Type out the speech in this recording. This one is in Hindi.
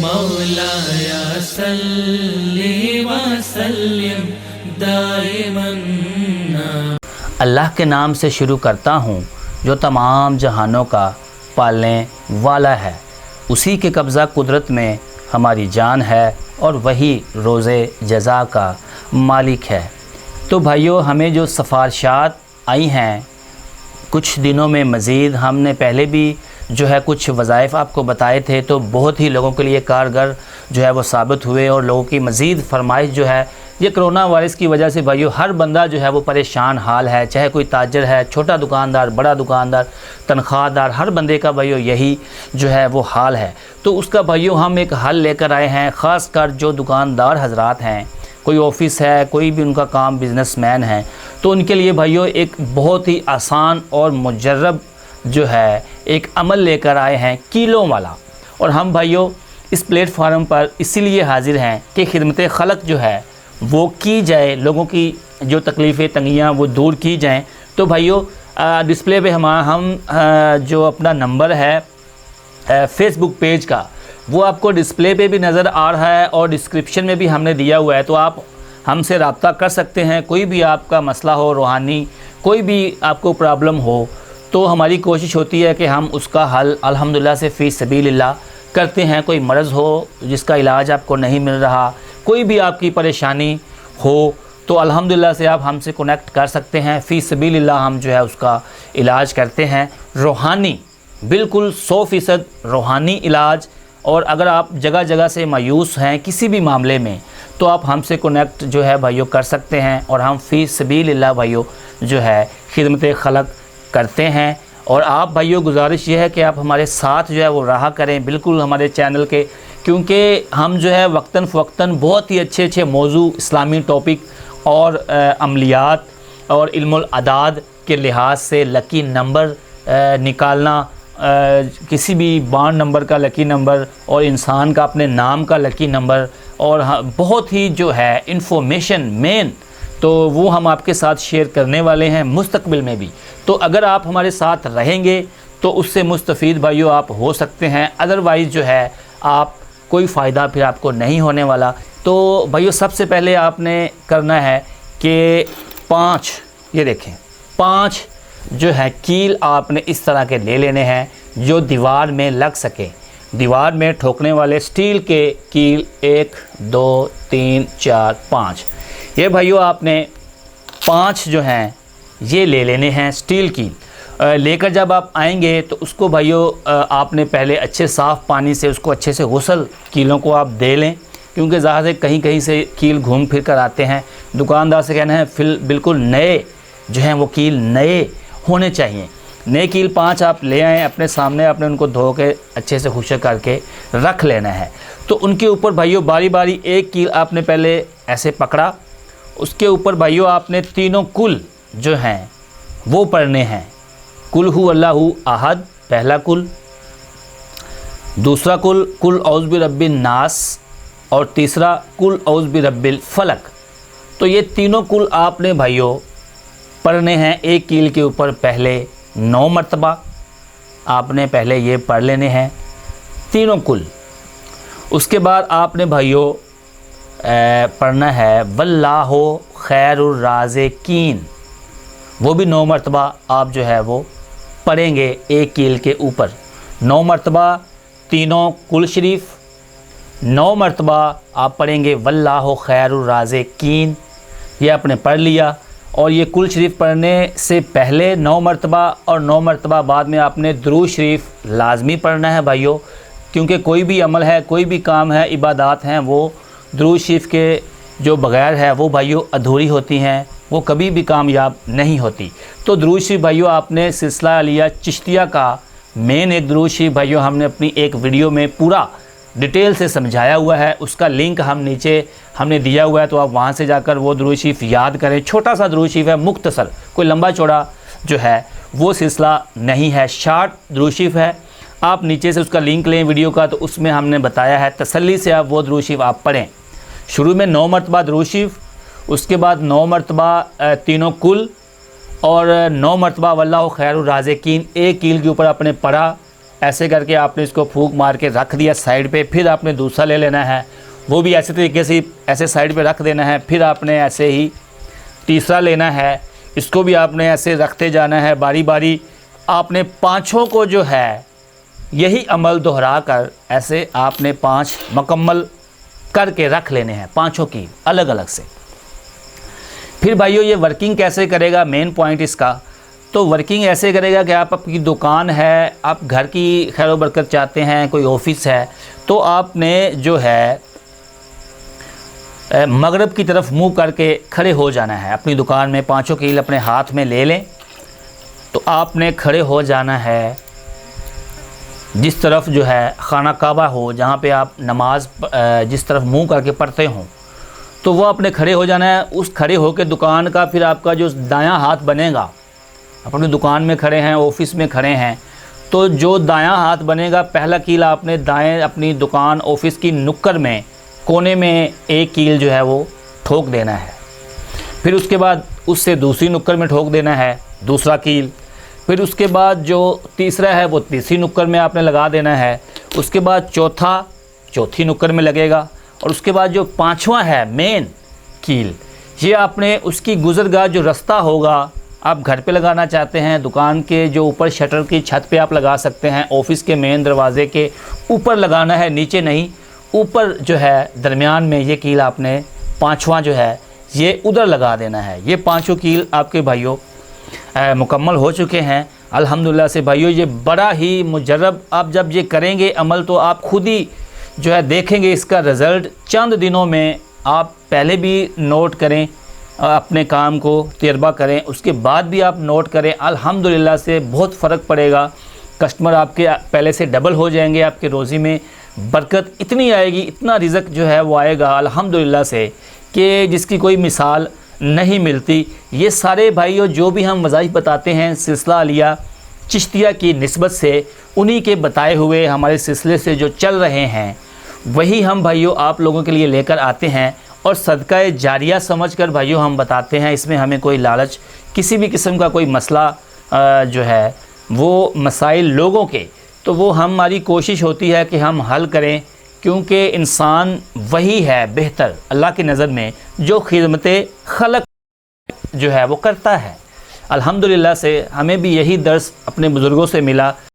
मौलाया सल्ली व सल्लिम दाइमन। अल्लाह के नाम से शुरू करता हूँ जो तमाम जहानों का पालने वाला है। उसी के कब्ज़ा कुदरत में हमारी जान है और वही रोज़े जज़ा का मालिक है। तो भाइयों, हमें जो सिफारिशात आई हैं कुछ दिनों में मज़ीद, हमने पहले भी जो है कुछ वज़ाइफ आपको बताए थे, तो बहुत ही लोगों के लिए कारगर जो है वो साबित हुए और लोगों की मज़ीद फरमाइश जो है, ये कोरोना वायरस की वजह से भाइयों हर बंदा जो है वो परेशान हाल है, चाहे कोई ताजर है, छोटा दुकानदार, बड़ा दुकानदार, तनख्वाहदार, हर बंदे का भाइयों यही जो है वो हाल है। तो उसका भाइयों हम एक हल लेकर आए हैं, ख़ास कर जो दुकानदार हजरात हैं, कोई ऑफिस है, कोई भी उनका काम बिजनेसमैन है, तो उनके लिए भाइयों एक बहुत ही आसान और मुजर्रब जो है एक अमल लेकर आए हैं कीलों वाला। और हम भाइयों इस प्लेटफार्म पर इसीलिए हाजिर हैं कि खिदमत खलक जो है वो की जाए, लोगों की जो तकलीफ़ें तंगियाँ वो दूर की जाएं। तो भाइयों डिस्प्ले पे हम जो अपना नंबर है फेसबुक पेज का, वो आपको डिस्प्ले पे भी नज़र आ रहा है और डिस्क्रिप्शन में भी हमने दिया हुआ है, तो आप हमसे रब्ता कर सकते हैं। कोई भी आपका मसला हो रूहानी, कोई भी आपको प्रॉब्लम हो, तो हमारी कोशिश होती है कि हम उसका हल अल्हम्दुलिल्लाह से फ़ी सबीलिल्लाह करते हैं। कोई मर्ज़ हो जिसका इलाज आपको नहीं मिल रहा, कोई भी आपकी परेशानी हो, तो अल्हम्दुलिल्लाह से आप हमसे कनेक्ट कर सकते हैं। फ़ी सबीलिल्लाह हम जो है उसका इलाज करते हैं, रूहानी, बिल्कुल 100% रूहानी इलाज। और अगर आप जगह जगह से मायूस हैं किसी भी मामले में, तो आप हमसे कनेक्ट जो है भाइयों कर सकते हैं और हम फ़ी सबीलिल्लाह भाइयों जो है खिदमत खलक करते हैं। और आप भाइयों गुजारिश ये है कि आप हमारे साथ जो है वो रहा करें बिल्कुल हमारे चैनल के, क्योंकि हम जो है वक्तन फ़वक्तन बहुत ही अच्छे अच्छे मौजू, इस्लामी टॉपिक और अमलियात और इल्मुल अदाद के लिहाज से लकी नंबर निकालना, किसी भी बार नंबर का लकी नंबर और इंसान का अपने नाम का लकी नंबर, और बहुत ही जो है इंफॉर्मेशन मेन, तो वो हम आपके साथ शेयर करने वाले हैं मुस्तकबिल में भी। तो अगर आप हमारे साथ रहेंगे तो उससे मुस्तफ़ीद भाइयों आप हो सकते हैं, अदरवाइज़ जो है आप कोई फ़ायदा फिर आपको नहीं होने वाला। तो भाइयों सबसे पहले आपने करना है कि 5, ये देखें 5 जो है कील आपने इस तरह के ले लेने हैं जो दीवार में लग सके, दीवार में ठोकने वाले स्टील के कील 1 2 3 4 5। ये भाइयों आपने 5 जो हैं ये ले लेने हैं स्टील की। लेकर जब आप आएंगे तो उसको भाइयों आपने पहले अच्छे साफ़ पानी से उसको अच्छे से गुसल कीलों को आप दे लें, क्योंकि ज़्यादा से कहीं कहीं से कील घूम फिर कर आते हैं। दुकानदार से कहना है बिल्कुल नए जो हैं वो कील नए होने चाहिए। नए कील 5 आप ले आएँ अपने सामने, आपने उनको धो के अच्छे से खुशक करके रख लेना है। तो उनके ऊपर भाइयों बारी बारी एक कील आपने पहले ऐसे पकड़ा, उसके ऊपर भाइयों आपने तीनों कुल जो हैं वो पढ़ने हैं। कुल हु अल्लाहु अहद पहला कुल, दूसरा कुल कुल औज़ बि रब्बिन नास, और तीसरा कुल औज़ बि रब्बिल फलक। तो ये तीनों कुल आपने भाइयों पढ़ने हैं एक कील के ऊपर पहले 9 मरतबा आपने पहले ये पढ़ लेने हैं तीनों कुल। उसके बाद आपने भाइयों पढ़ना है वल्लाहु खैरुर राज़िकीन, वो भी 9 मरतबा आप जो है वो पढ़ेंगे एक कील के ऊपर। 9 मरतबा तीनों कुल शरीफ, 9 मरतबा आप पढ़ेंगे वल्लाहु खैरुर राज़िकीन, ये आपने पढ़ लिया। और ये कुल शरीफ पढ़ने से पहले 9 मरतबा और 9 मरतबा बाद में आपने दुरूद शरीफ लाजमी पढ़ना है भाइयों, क्योंकि कोई भी अमल है, कोई भी काम है, इबादत हैं, वो दुरूद शरीफ के जो बग़ैर है वो भाइयों अधूरी होती हैं, वो कभी भी कामयाब नहीं होती। तो दुरूद शरीफ भाइयों आपने सिलसिला अलिया चिश्तिया का मेन एक दुरूद शरीफ भाइयों हमने अपनी एक वीडियो में पूरा डिटेल से समझाया हुआ है, उसका लिंक हम नीचे हमने दिया हुआ है, तो आप वहाँ से जाकर वो दुरूद शरीफ याद करें। छोटा सा दुरूद शरीफ है, मुख्तसर, कोई लंबा चौड़ा जो है वो सिलसिला नहीं है, शार्ट दुरूद शरीफ है। आप नीचे से उसका लिंक लें वीडियो का, तो उसमें हमने बताया है, तसल्ली से आप वो दुरूद शरीफ आप पढ़ें। शुरू में 9 मरतबा दुरूद शरीफ, उसके बाद 9 मरतबा तीनों कुल, और 9 मरतबा वल्लाहु खैरुर राज़िकीन एक कील के ऊपर आपने पढ़ा। ऐसे करके आपने इसको फूंक मार के रख दिया साइड पे। फिर आपने दूसरा ले लेना है, वो भी ऐसे तरीके से ऐसे साइड पे रख देना है। फिर आपने ऐसे ही तीसरा लेना है, इसको भी आपने ऐसे रखते जाना है बारी बारी। आपने पाँचों को जो है यही अमल दोहरा कर ऐसे आपने 5 मुकम्मल करके रख लेने हैं, पाँचों की अलग अलग से। फिर भाइयों ये वर्किंग कैसे करेगा, मेन पॉइंट इसका तो वर्किंग ऐसे करेगा कि आप आपकी दुकान है, आप घर की खैर व बरकत चाहते हैं, कोई ऑफिस है, तो आपने जो है मगरब की तरफ मुंह करके खड़े हो जाना है। अपनी दुकान में पाँचों कील अपने हाथ में ले लें, तो आपने खड़े हो जाना है जिस तरफ जो है खाना काबा हो, जहाँ पे आप नमाज जिस तरफ मुंह करके पढ़ते हों, तो वो आपने खड़े हो जाना है। उस खड़े होकर दुकान का फिर आपका जो दायां हाथ बनेगा, अपनी दुकान में खड़े हैं, ऑफिस में खड़े हैं, तो जो दायां हाथ बनेगा, पहला कील आपने दाएं अपनी दुकान ऑफिस की नुक्कड़ में कोने में एक कील जो है वो ठोक देना है। फिर उसके बाद उससे दूसरी नुक्कड़ में ठोक देना है दूसरा कील। फिर उसके बाद जो तीसरा है वो तीसरी नुक्कड़ में आपने लगा देना है। उसके बाद चौथा चौथी नुक्कड़ में लगेगा। और उसके बाद जो पांचवा है मेन कील, ये आपने उसकी गुजरगाह जो रास्ता होगा, आप घर पे लगाना चाहते हैं, दुकान के जो ऊपर शटर की छत पे आप लगा सकते हैं, ऑफिस के मेन दरवाजे के ऊपर लगाना है, नीचे नहीं, ऊपर जो है दरमियान में ये कील आपने पांचवा जो है ये उधर लगा देना है। ये पांचों कील आपके भाइयों मुकम्मल हो चुके हैं अल्हम्दुलिल्लाह से। भाइयों ये बड़ा ही मुजर्रब, आप जब ये करेंगे अमल तो आप खुद ही जो है देखेंगे इसका रिज़ल्ट चंद दिनों में। आप पहले भी नोट करें, अपने काम को तजर्बा करें, उसके बाद भी आप नोट करें, अल्हम्दुलिल्लाह से बहुत फ़र्क पड़ेगा। कस्टमर आपके पहले से डबल हो जाएंगे, आपके रोज़ी में बरकत इतनी आएगी, इतना रिज़्क जो है वो आएगा अल्हम्दुलिल्लाह से कि जिसकी कोई मिसाल नहीं मिलती। ये सारे भाइयों जो भी हम वज़ाइफ बताते हैं सिलसिला अलिया चिश्तिया की निस्बत से, उन्हीं के बताए हुए हमारे सिलसिले से जो चल रहे हैं वही हम भाइयों आप लोगों के लिए लेकर आते हैं। और सदका जारिया समझकर भाइयों हम बताते हैं, इसमें हमें कोई लालच, किसी भी किस्म का कोई मसला जो है वो मसाइल लोगों के, तो वो हमारी कोशिश होती है कि हम हल करें, क्योंकि इंसान वही है बेहतर अल्लाह की नज़र में जो खिदमत खलक जो है वो करता है। अल्हम्दुलिल्लाह से हमें भी यही दर्स अपने बुज़ुर्गों से मिला।